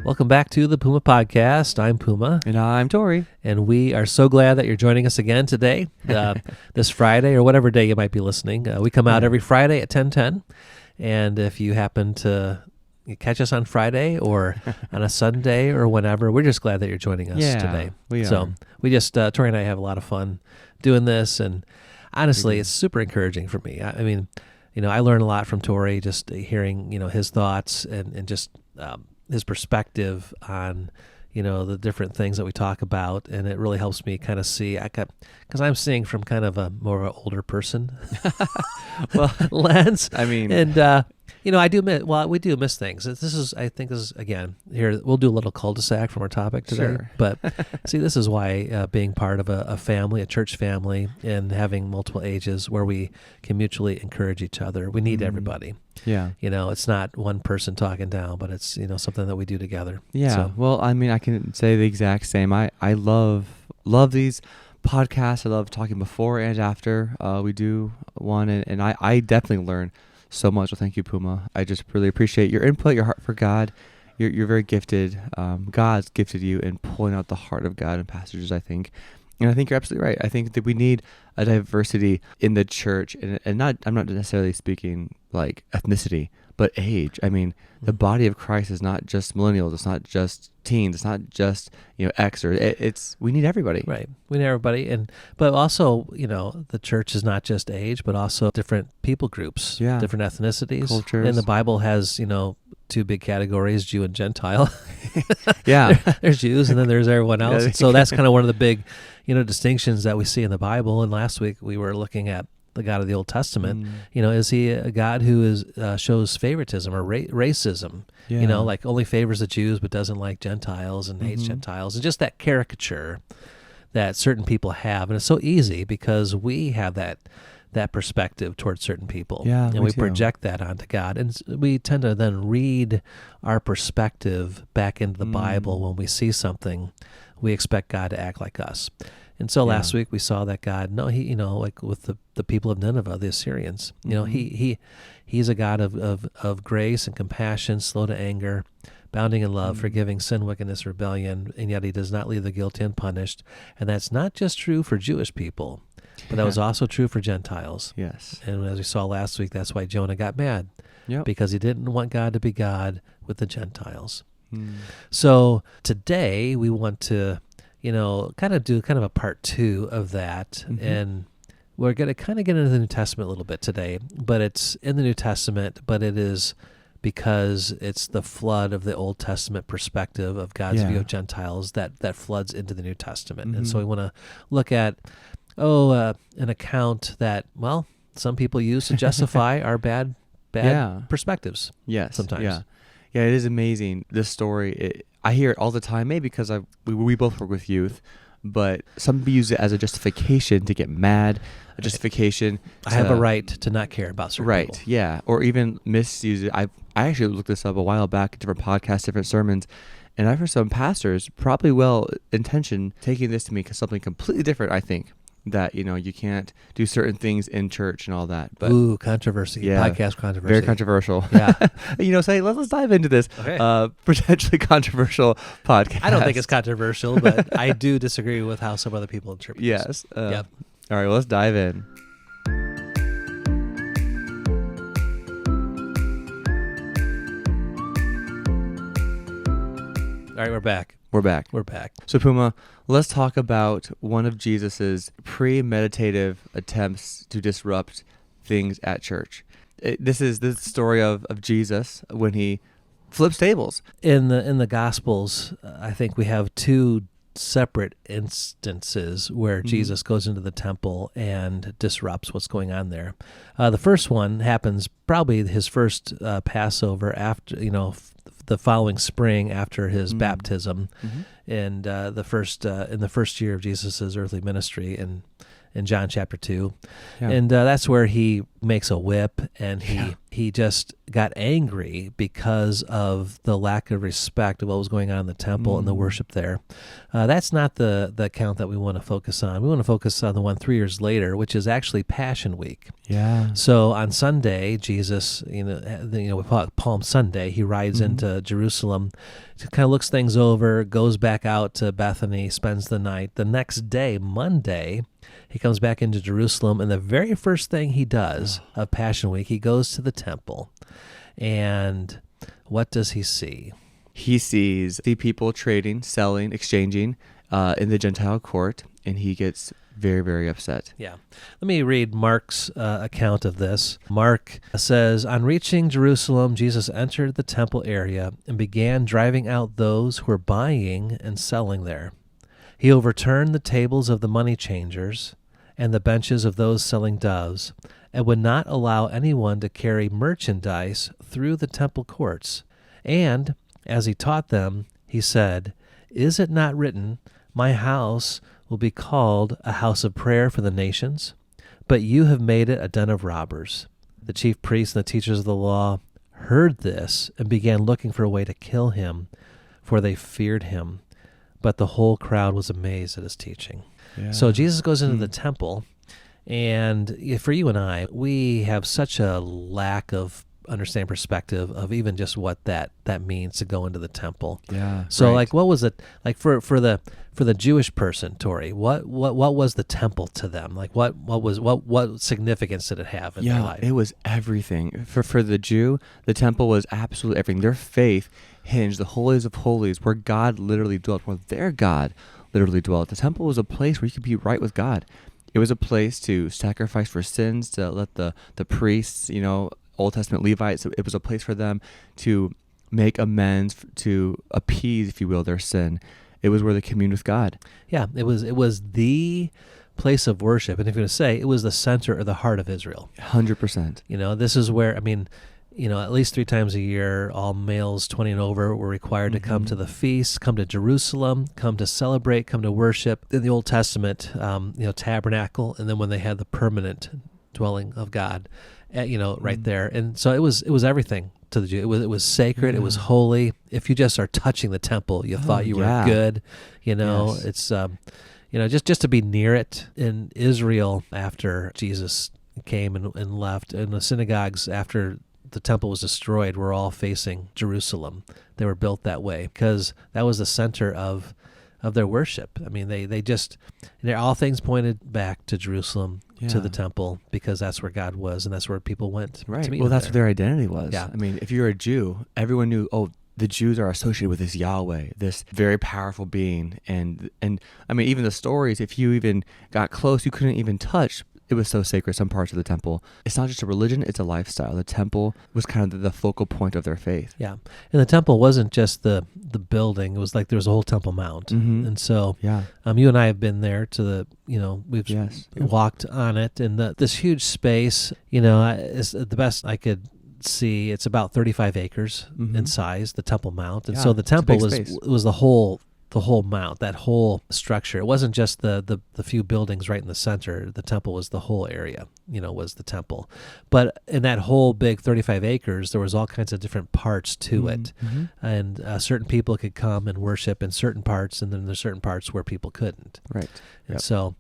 Welcome back to the Puma Podcast. I'm Puma. And I'm Tory. And we are so glad that you're joining us again today, this Friday, or whatever day you might be listening. We come out every Friday at 10:10. And if you happen to catch us on Friday or on a Sunday or whenever, we're just glad that you're joining us today. We so are. we just, Tory and I have a lot of fun doing this. And honestly, it's super encouraging for me. I mean, I learn a lot from Tory, just hearing, his thoughts and just his perspective on, the different things that we talk about. And it really helps me kind of see, because I'm seeing from kind of a more of an older person lens. I mean, and, we do miss things. I think this is, again, here, we'll do a little cul-de-sac from our topic today. Sure. But see, this is why being part of a family, a church family, and having multiple ages where we can mutually encourage each other. We need everybody. Yeah. It's not one person talking down, but it's, something that we do together. Yeah. So, well, I mean, I can say the exact same. I love these podcasts. I love talking before and after we do one. And I definitely learn so much. Well, thank you, Puma. I just really appreciate your input, your heart for God. You're very gifted. God's gifted you in pulling out the heart of God in passages, I think. And I think you're absolutely right. I think that we need a diversity in the church, and I'm not necessarily speaking like ethnicity, but age. I mean, the body of Christ is not just millennials. It's not just teens. It's not just X or it's. We need everybody. Right. We need everybody, but also the church is not just age, but also different people groups, different ethnicities, cultures. And the Bible has two big categories: Jew and Gentile. Yeah, there's Jews, and then there's everyone else. And so that's kind of one of the big distinctions that we see in the Bible. And last week we were looking at the God of the Old Testament. Is he a God who shows favoritism or racism? Yeah. Like only favors the Jews but doesn't like Gentiles and hates Gentiles, and just that caricature that certain people have. And it's so easy because we have that perspective towards certain people, and we project that onto God, and we tend to then read our perspective back into the Bible. When we see something, we expect God to act like us. And so last week we saw that God, like with the people of Nineveh, the Assyrians, he's a God of grace and compassion, slow to anger, bounding in love, forgiving sin, wickedness, rebellion, and yet he does not leave the guilty unpunished. And that's not just true for Jewish people, but that was also true for Gentiles. Yes. And as we saw last week, that's why Jonah got mad, because he didn't want God to be God with the Gentiles. So today we want to kind of do a part 2 of that. And we're going to kind of get into the New Testament a little bit today, but it's in the New Testament, but it is because it's the flood of the Old Testament perspective of God's view of Gentiles that floods into the New Testament. And so we want to look at, an account that, some people use to justify our bad perspectives. Yes. Sometimes. Yeah, it is amazing. This story, I hear it all the time, maybe because we both work with youth, but some people use it as a justification to get mad, a justification. I have a right to not care about certain people. Yeah, or even misuse it. I actually looked this up a while back, different podcasts, different sermons, and I've heard some pastors, probably well-intentioned, taking this to mean something completely different, I think. That you can't do certain things in church and all that. But controversy. Podcast controversy. Very controversial. Yeah. Let's dive into this potentially controversial podcast. I don't think it's controversial, but I do disagree with how some other people interpret this. Yes. Yep. All right, well, let's dive in. All right, we're back. We're back. So Puma, let's talk about one of Jesus's premeditative attempts to disrupt things at church. This is the story of Jesus when he flips tables. In the Gospels, I think we have 2 separate instances where Jesus goes into the temple and disrupts what's going on there. The first one happens probably his first Passover after, the following spring after his baptism, and in the first year of Jesus's earthly ministry, and in John chapter 2. Yeah. And that's where he makes a whip, and he just got angry because of the lack of respect of what was going on in the temple and the worship there. That's not the account that we want to focus on. We want to focus on the one 3 years later, which is actually Passion Week. Yeah. So on Sunday, Jesus, we call it Palm Sunday, he rides into Jerusalem, kind of looks things over, goes back out to Bethany, spends the night. The next day, Monday, he comes back into Jerusalem, and the very first thing he does of Passion Week, he goes to the temple. And what does he see? He sees the people trading, selling, exchanging in the Gentile court, and he gets very, very upset. Yeah. Let me read Mark's account of this. Mark says, on reaching Jerusalem, Jesus entered the temple area and began driving out those who were buying and selling there. He overturned the tables of the money changers and the benches of those selling doves, and would not allow anyone to carry merchandise through the temple courts. And, as he taught them, he said, is it not written, my house will be called a house of prayer for the nations? But you have made it a den of robbers. The chief priests and the teachers of the law heard this and began looking for a way to kill him, for they feared him. But the whole crowd was amazed at his teaching. Yeah. So Jesus goes into the temple, and for you and I, we have such a lack of understanding perspective of even just what that means to go into the temple. Yeah. So right. like, what was it like for the Jewish person, Tory? What was the temple to them? Like, what significance did it have in their life? It was everything. For the Jew, the temple was absolutely everything. Their faith hinged the holies of holies, where God literally dwelt, where their God literally dwelt. The temple was a place where you could be right with God. It was a place to sacrifice for sins, to let the priests, Old Testament Levites, it was a place for them to make amends, to appease, if you will, their sin. It was where they communed with God. Yeah, it was the place of worship. And if you're going to say, it was the center or the heart of Israel. 100%. This is where, at least 3 times a year, all males 20 and over were required to come to the feast, come to Jerusalem, come to celebrate, come to worship. In the Old Testament, tabernacle, and then when they had the permanent dwelling of God, right there. And so it was everything to the Jew. It was sacred. It was holy. If you just are touching the temple, you thought you were good. Yes. It's just to be near it. In Israel, after Jesus came and left, in the synagogues after the temple was destroyed, were all facing Jerusalem. They were built that way because that was the center of their worship. All things pointed back to Jerusalem, to the temple, because that's where God was, and that's where people went to meet. Well, that's where their identity was. Yeah. If you're a Jew, everyone knew, the Jews are associated with this Yahweh, this very powerful being. And even the stories, if you even got close, you couldn't even touch. It was so sacred, some parts of the temple. It's not just a religion, it's a lifestyle. The temple was kind of the focal point of their faith. Yeah. And the temple wasn't just the building. It was like there was a whole Temple Mount. Mm-hmm. And so you and I have been there to we've walked on it. And this huge space, is the best I could see. It's about 35 acres in size, the Temple Mount. And so the temple was the whole mount, that whole structure. It wasn't just the few buildings right in the center. The temple was the whole area, was the temple. But in that whole big 35 acres, there was all kinds of different parts to it. Mm-hmm. And certain people could come and worship in certain parts, and then there's certain parts where people couldn't. Right. Yep. And so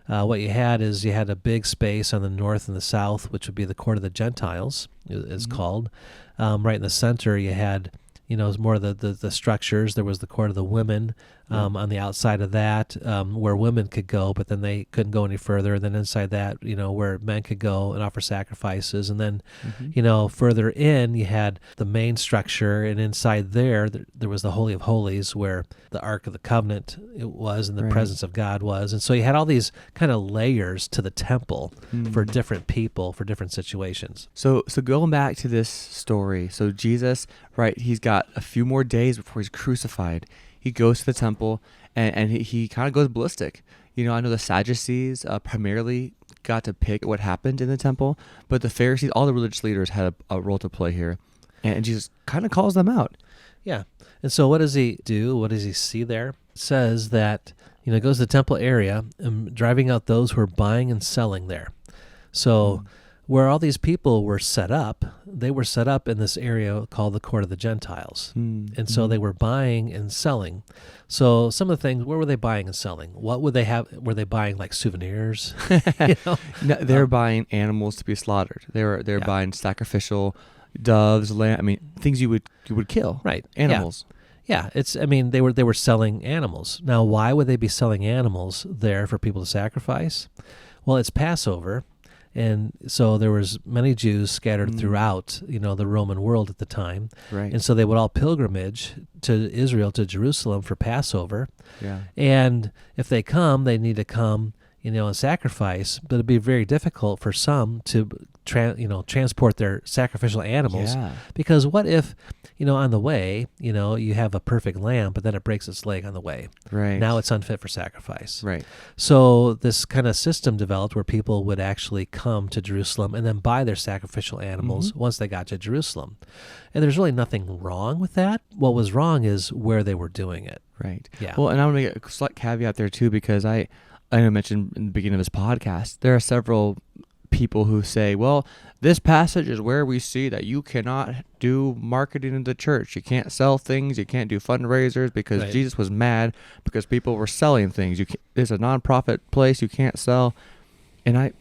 what you had a big space on the north and the south, which would be the court of the Gentiles, is called. Right in the center, you had more of the structures. There was the court of the women on the outside of that, where women could go, but then they couldn't go any further. And then inside that, where men could go and offer sacrifices. And then, further in, you had the main structure, and inside there was the Holy of Holies, where the Ark of the Covenant was, and the presence of God was. And so you had all these kind of layers to the temple for different people, for different situations. So going back to this story, so Jesus, he's got a few more days before he's crucified. He goes to the temple, and he kind of goes ballistic. I know the Sadducees primarily got to pick what happened in the temple, but the Pharisees, all the religious leaders had a role to play here, and Jesus kind of calls them out. Yeah. And so what does he do? What does he see there? says that, it goes to the temple area and driving out those who are buying and selling there. So where all these people were set up, they were set up in this area called the court of the Gentiles. And so they were buying and selling. So some of the things, where were they buying and selling? What would they have? Were they buying like souvenirs? No, they were buying animals to be slaughtered. They were buying sacrificial doves, lamb. Things you would kill. Right. Animals. Yeah, they were selling animals. Now, why would they be selling animals there for people to sacrifice? Well, it's Passover. And so there was many Jews scattered throughout, the Roman world at the time. Right. And so they would all pilgrimage to Israel, to Jerusalem for Passover. Yeah. And if they come, they need to come, and sacrifice. But it'd be very difficult for some to, transport their sacrificial animals. Yeah. Because what if, on the way, you have a perfect lamb, but then it breaks its leg on the way. Right. Now it's unfit for sacrifice. Right. So this kind of system developed where people would actually come to Jerusalem and then buy their sacrificial animals once they got to Jerusalem. And there's really nothing wrong with that. What was wrong is where they were doing it. Right. Yeah. Well, and I'm going to make a slight caveat there too, because I mentioned in the beginning of this podcast, there are several people who say, well, this passage is where we see that you cannot do marketing in the church. You can't sell things. You can't do fundraisers because Jesus was mad because people were selling things. It's a nonprofit place. You can't sell. And I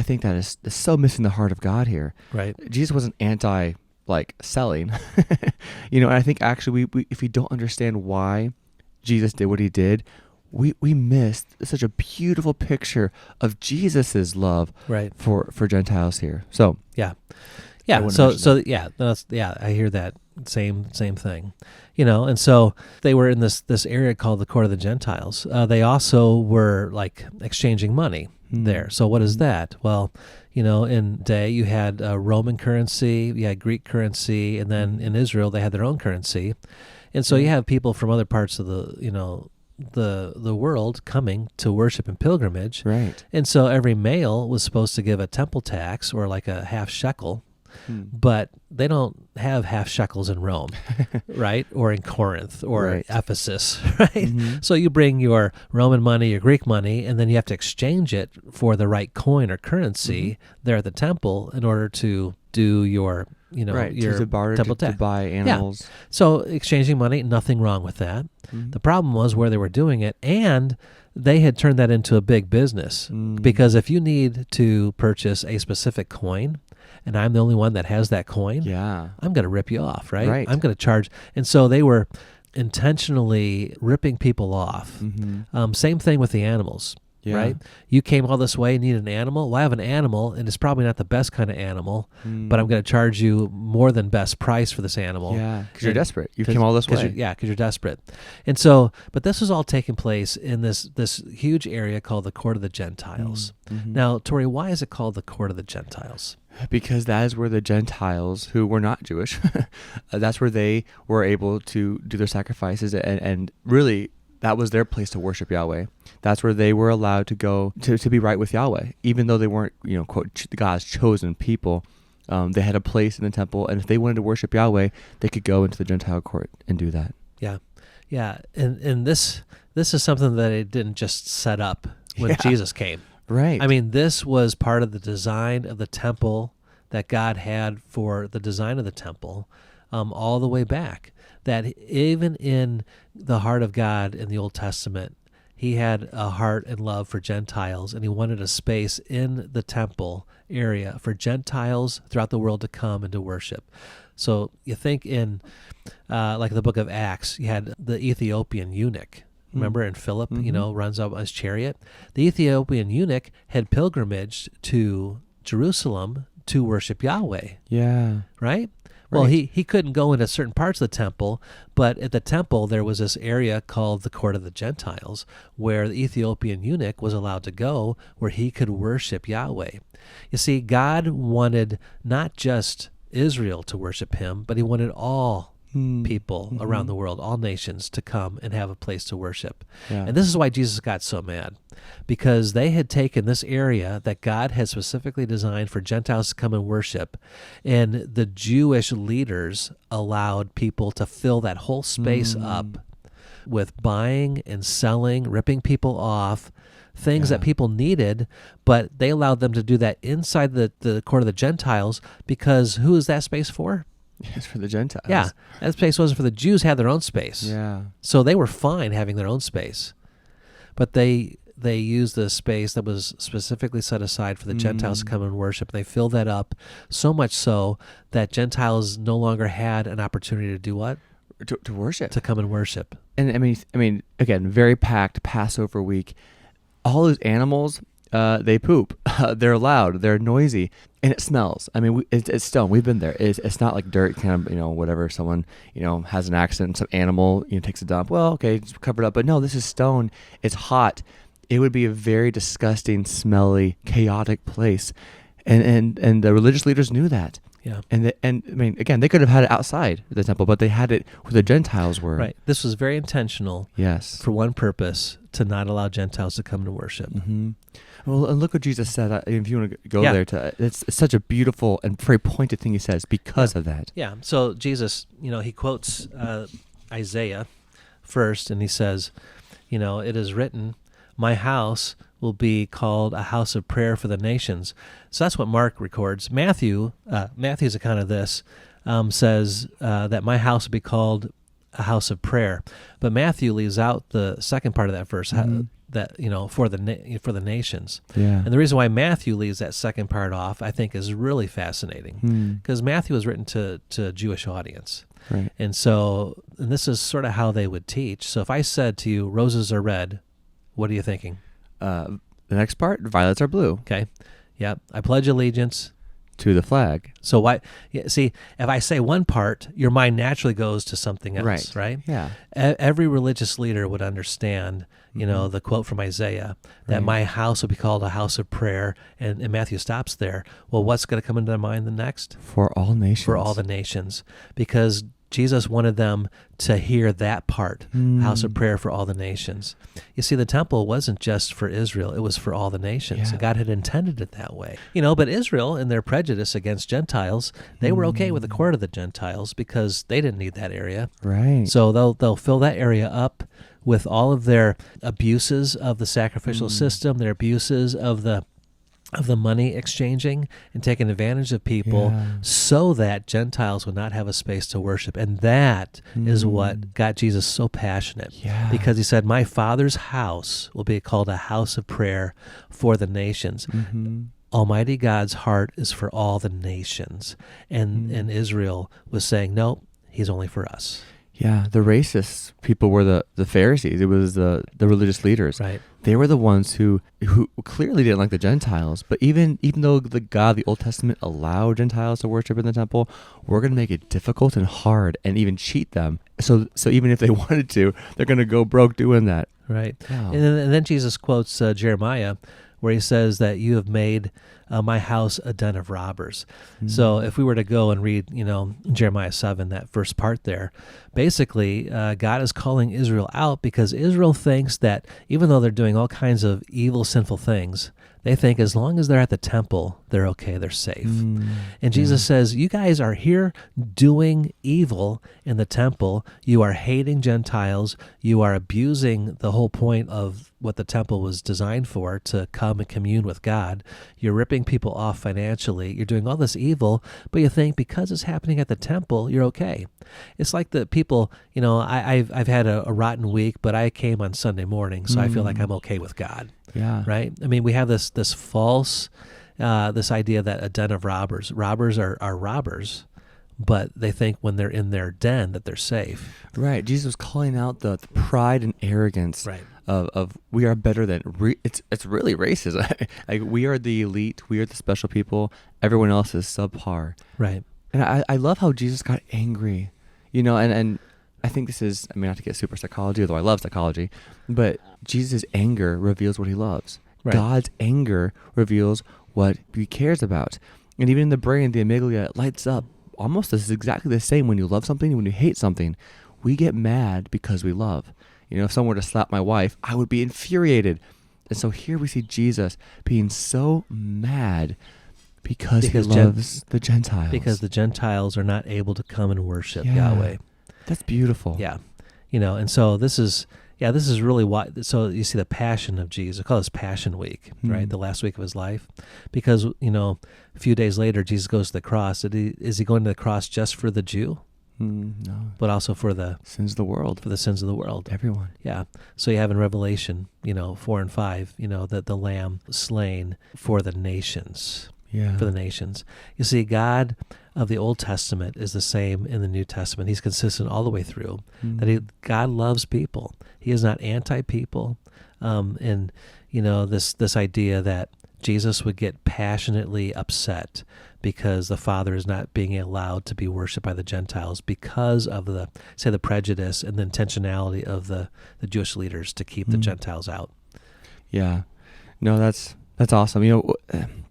think that is so missing the heart of God here. Right. Jesus wasn't anti selling. And I think actually we if we don't understand why Jesus did what he did, we missed such a beautiful picture of Jesus's love for Gentiles here. So yeah. I hear that same thing, and so they were in this area called the court of the Gentiles. They also were exchanging money there. So what is that? Well, in day you had Roman currency, you had Greek currency, and then in Israel they had their own currency, and so you have people from other parts of the world coming to worship and pilgrimage. Right. And so every male was supposed to give a temple tax or a half shekel, but they don't have half shekels in Rome, right? Or in Corinth or Ephesus, right? So you bring your Roman money, your Greek money, and then you have to exchange it for the right coin or currency there at the temple in order to do your your temple tax. To buy animals. Yeah. So exchanging money, nothing wrong with that. The problem was where they were doing it, and they had turned that into a big business. Because if you need to purchase a specific coin, and I'm the only one that has that coin, I'm going to rip you off, right? I'm going to charge. And so they were intentionally ripping people off. Same thing with the animals. Right? You came all this way and need an animal. Well, I have an animal, and it's probably not the best kind of animal, but I'm going to charge you more than best price for this animal. Yeah, because you're desperate. You came all this way. Because you're desperate. And so, but this was all taking place in this huge area called the Court of the Gentiles. Now, Tory, why is it called the Court of the Gentiles? Because that is where the Gentiles, who were not Jewish, that's where they were able to do their sacrifices and really that was their place to worship Yahweh. That's where they were allowed to go to be right with Yahweh, even though they weren't, quote, God's chosen people. They had a place in the temple, and if they wanted to worship Yahweh, they could go into the Gentile court and do that. Yeah, and this is something that it didn't just set up when Jesus came. Right. This was part of the design of the temple that God had for the design of the temple, all the way back. That even in the heart of God in the Old Testament, he had a heart and love for Gentiles, and he wanted a space in the temple area for Gentiles throughout the world to come and to worship. So you think in the book of Acts, you had the Ethiopian eunuch. Remember in Philip, runs up on his chariot. The Ethiopian eunuch had pilgrimaged to Jerusalem to worship Yahweh. Yeah. Right? Well, he couldn't go into certain parts of the temple, but at the temple there was this area called the Court of the Gentiles, where the Ethiopian eunuch was allowed to go, where he could worship Yahweh. You see, God wanted not just Israel to worship him, but he wanted all people around the world, all nations, to come and have a place to worship. Yeah. And this is why Jesus got so mad, because they had taken this area that God had specifically designed for Gentiles to come and worship, and the Jewish leaders allowed people to fill that whole space up with buying and selling, ripping people off, things that people needed, but they allowed them to do that inside the court of the Gentiles, because who is that space for? It's for the Gentiles. Yeah, that space wasn't for the Jews. Had their own space. Yeah. So they were fine having their own space, but they used the space that was specifically set aside for the Gentiles to come and worship. They filled that up so much so that Gentiles no longer had an opportunity to do what? To worship. To come and worship. And I mean, again, very packed Passover week. All those animals, they poop. They're loud. They're noisy, and it smells. I mean, it's stone. We've been there. It's not like dirt, kind of, whatever. Someone, has an accident, some animal, takes a dump. Well, okay, just cover it up. But no, this is stone. It's hot. It would be a very disgusting, smelly, chaotic place, and the religious leaders knew that. Yeah. And I mean, again, they could have had it outside the temple, but they had it where the Gentiles were. Right. This was very intentional. Yes. For one purpose, to not allow Gentiles to come to worship. Mm-hmm. Well, and look what Jesus said. If you want to go there, it's such a beautiful and very pointed thing he says because of that. Yeah. So Jesus, he quotes Isaiah first, and he says, it is written, my house will be called a house of prayer for the nations. So that's what Mark records. Matthew's account of this says that my house will be called a house of prayer. But Matthew leaves out the second part of that verse, that for the nations. Yeah. And the reason why Matthew leaves that second part off, I think, is really fascinating, because Matthew was written to a Jewish audience. Right. And this is sort of how they would teach. So if I said to you, roses are red, what are you thinking? The next part, violets are blue. Okay. Yep. I pledge allegiance to the flag. So why? See, if I say one part, your mind naturally goes to something else, right? Yeah. Every religious leader would understand, the quote from Isaiah, that my house will be called a house of prayer, and Matthew stops there. Well, what's going to come into their mind the next? For all nations. For all the nations, because Jesus wanted them to hear that part, house of prayer for all the nations. You see, the temple wasn't just for Israel, it was for all the nations. Yeah. God had intended it that way. But Israel, in their prejudice against Gentiles, they were okay with the court of the Gentiles because they didn't need that area. Right. So they'll fill that area up with all of their abuses of the sacrificial system, their abuses of the money exchanging and taking advantage of people, so that Gentiles would not have a space to worship. And that is what got Jesus so passionate, because he said, my Father's house will be called a house of prayer for the nations. Almighty God's heart is for all the nations. And Israel was saying, no, he's only for us. Yeah, the racist people were the Pharisees. It was the religious leaders. Right. They were the ones who clearly didn't like the Gentiles. But even though the Old Testament allowed Gentiles to worship in the temple, we're going to make it difficult and hard and even cheat them. So even if they wanted to, they're going to go broke doing that. Right. Wow. And then Jesus quotes Jeremiah, where he says that you have made my house a den of robbers. So if we were to go and read, Jeremiah 7, that first part there, basically God is calling Israel out because Israel thinks that even though they're doing all kinds of evil, sinful things, they think as long as they're at the temple, they're okay, they're safe. And Jesus says, you guys are here doing evil in the temple. You are hating Gentiles. You are abusing the whole point of what the temple was designed for, to come and commune with God. You're ripping people off financially. You're doing all this evil, but you think because it's happening at the temple, you're okay. It's like the people, I've had a rotten week, but I came on Sunday morning, so I feel like I'm okay with God. Yeah. Right? I mean, we have this false, this idea that a den of robbers are robbers, but they think when they're in their den that they're safe. Right. Jesus was calling out the pride and arrogance of we are better than, it's really racist. Like we are the elite, we are the special people, everyone else is subpar. Right. And I love how Jesus got angry, and I think this is, not to get super psychology, although I love psychology, but Jesus' anger reveals what he loves. Right. God's anger reveals what he cares about. And even in the brain, the amygdala lights up. Almost this is exactly the same when you love something and when you hate something. We get mad because we love. If someone were to slap my wife, I would be infuriated. And so here we see Jesus being so mad because he loves the Gentiles. Because the Gentiles are not able to come and worship Yahweh. That's beautiful. Yeah. And so this is really why. So you see the passion of Jesus. I call this Passion Week, right? The last week of his life, because a few days later Jesus goes to the cross. Is he going to the cross just for the Jew? No, but also for the sins of the world. For the sins of the world, everyone. Yeah. So you have in Revelation, 4 and 5, that the Lamb slain for the nations. Yeah. For the nations. You see, God of the Old Testament is the same in the New Testament. He's consistent all the way through. God loves people. He is not anti-people. And this idea that Jesus would get passionately upset because the Father is not being allowed to be worshipped by the Gentiles because of the prejudice and the intentionality of the Jewish leaders to keep the Gentiles out. Yeah. No, that's awesome.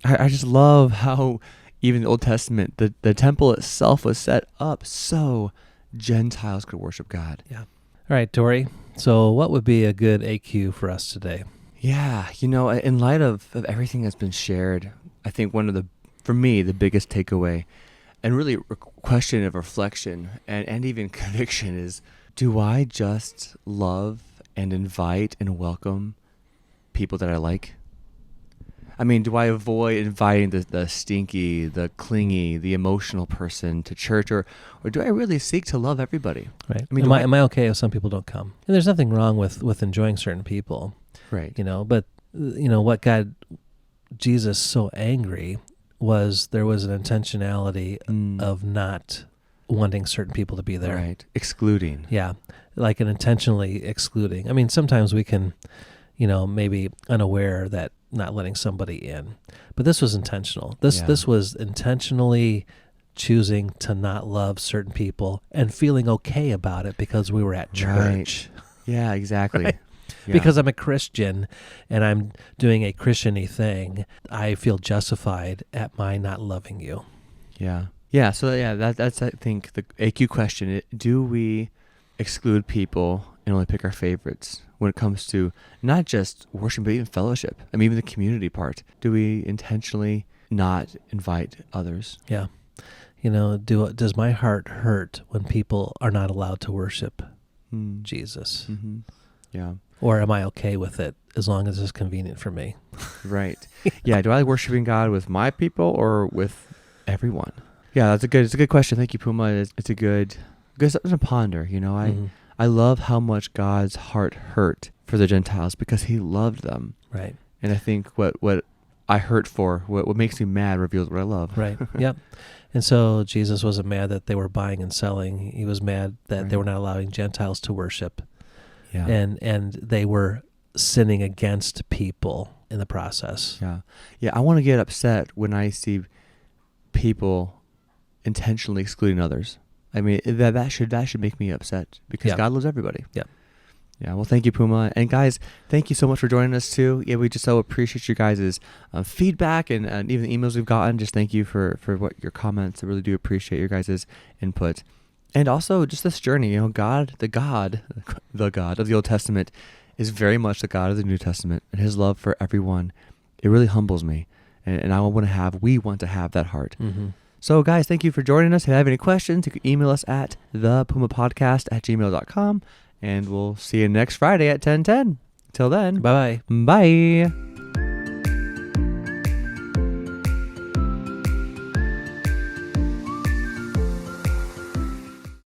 I just love how even the Old Testament, the temple itself was set up so Gentiles could worship God. Yeah. All right, Tory. So what would be a good AQ for us today? Yeah. In light of everything that's been shared, I think for me, the biggest takeaway and really a question of reflection and even conviction is, do I just love and invite and welcome people that I like? I mean, do I avoid inviting the stinky, the clingy, the emotional person to church, or do I really seek to love everybody? Right. I mean, am I okay if some people don't come? And there's nothing wrong with enjoying certain people. Right. But what got Jesus so angry was there was an intentionality of not wanting certain people to be there. Right. Excluding. Yeah. Like an intentionally excluding. I mean, sometimes we can, maybe unaware that not letting somebody in. But this was intentional. This was intentionally choosing to not love certain people and feeling okay about it because we were at church. Right. Yeah, exactly. Right? Yeah. Because I'm a Christian and I'm doing a Christian-y thing, I feel justified at my not loving you. Yeah. Yeah, so that's I think the AQ question. Do we exclude people and only pick our favorites when it comes to not just worship, but even fellowship? I mean, even the community part. Do we intentionally not invite others? Yeah. Does my heart hurt when people are not allowed to worship Jesus? Mm-hmm. Yeah. Or am I okay with it as long as it's convenient for me? Right. Yeah. Do I like worshiping God with my people or with everyone? Yeah, it's a good question. Thank you, Puma. It's a good something to ponder. I love how much God's heart hurt for the Gentiles because he loved them. Right. And I think what I hurt for, what makes me mad reveals what I love. Right. Yep. And so Jesus wasn't mad that they were buying and selling. He was mad that they were not allowing Gentiles to worship. Yeah. And they were sinning against people in the process. Yeah. Yeah. I want to get upset when I see people intentionally excluding others. I mean, that should make me upset because God loves everybody. Yeah. Yeah. Well, thank you, Puma. And guys, thank you so much for joining us too. Yeah, we just so appreciate you guys' feedback and even the emails we've gotten. Just thank you for what your comments. I really do appreciate your guys' input. And also just this journey, God, the God of the Old Testament is very much the God of the New Testament, and his love for everyone, it really humbles me. And we want to have that heart. Mm-hmm. So guys, thank you for joining us. If you have any questions, you can email us at thepumapodcast@gmail.com, and we'll see you next Friday at 10:10. Till then, bye-bye. Bye.